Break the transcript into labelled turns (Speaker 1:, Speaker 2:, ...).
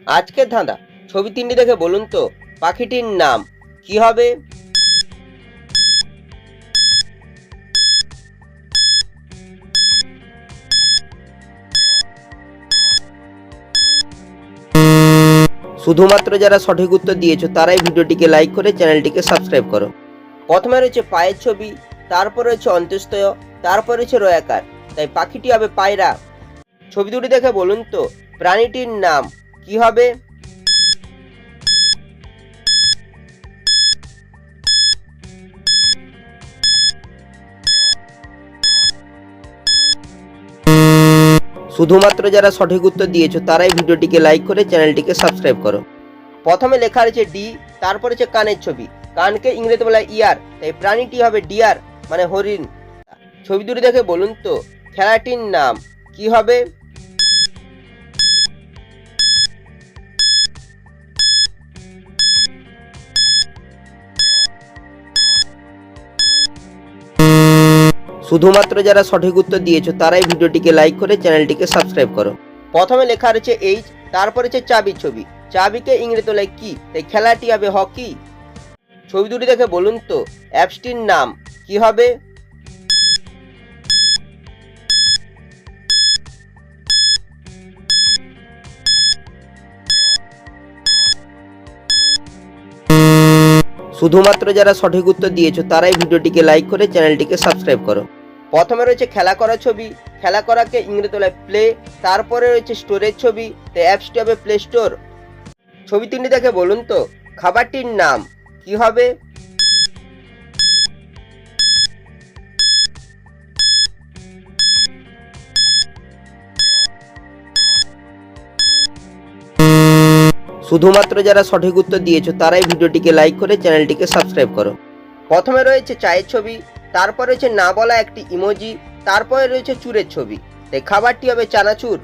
Speaker 1: আজকের ধাঁধা, ছবি তিনটি দেখে বলুন তো পাখিটির নাম কি হবে? শুধুমাত্র যারা সঠিক উত্তর দিয়েছো তারাই ভিডিওটিকে লাইক করে চ্যানেলটিকে সাবস্ক্রাইব করো। প্রথমে রয়েছে পায়ের ছবি, তারপর রয়েছে অন্ত্যেষ্টয়, তারপর রয়েছে রয়াকার, তাই পাখিটি হবে পায়রা। ছবি দুটি দেখে বলুন তো প্রাণীটির নাম কি হবে? শুধুমাত্র যারা সঠিক উত্তর দিয়েছো তারাই ভিডিওটিকে লাইক করে চ্যানেলটিকে সাবস্ক্রাইব করো। প্রথমে লেখা রয়েছে ডি, তারপর হচ্ছে কানের ছবি। কানকে ইংরেজিতে বলা ইয়ার, তাই প্রাণীটি হবে ডিয়ার মানে হরিণ। ছবি দুটি দেখে বলুন তো খেলাটির নাম কি হবে? শুধুমাত্র যারা সঠিক উত্তর দিয়েছো তারাই ভিডিওটিকে লাইক করে চ্যানেলটিকে সাবস্ক্রাইব করো। প্রথমে লেখা রয়েছে এইচ, তারপর হচ্ছে চাবির ছবি। চাবিকে ইংরেজিতে বলে কি, তাই খেলাটি হবে হকি। ছবি দুটি দেখে বলুন তো অ্যাপসটির নাম কি হবে? শুধুমাত্র যারা সঠিক উত্তর দিয়েছো তারাই ভিডিওটিকে লাইক করে চ্যানেলটিকে সাবস্ক্রাইব করো। প্রথমে রয়েছে খেলা করা ছবি। খেলা করাকে ইংরেজিতে বলে প্লে, তারপরে রয়েছে স্টোরের ছবি, তাই অ্যাপসটি হবে প্লে স্টোর। ছবি তিনটি দেখে বলুন তো খাবারটির নাম কি হবে? শুধুমাত্র যারা সঠিক উত্তর দিয়েছো তারাই ভিডিওটিকে লাইক করে চ্যানেলটিকে সাবস্ক্রাইব করো। প্রথমে রয়েছে চায়ের ছবি, তারপর রয়েছে না বলা একটি ইমোজি, তারপরে রয়েছে চুরের ছবি, তাই খাবারটি হবে চানাচুর।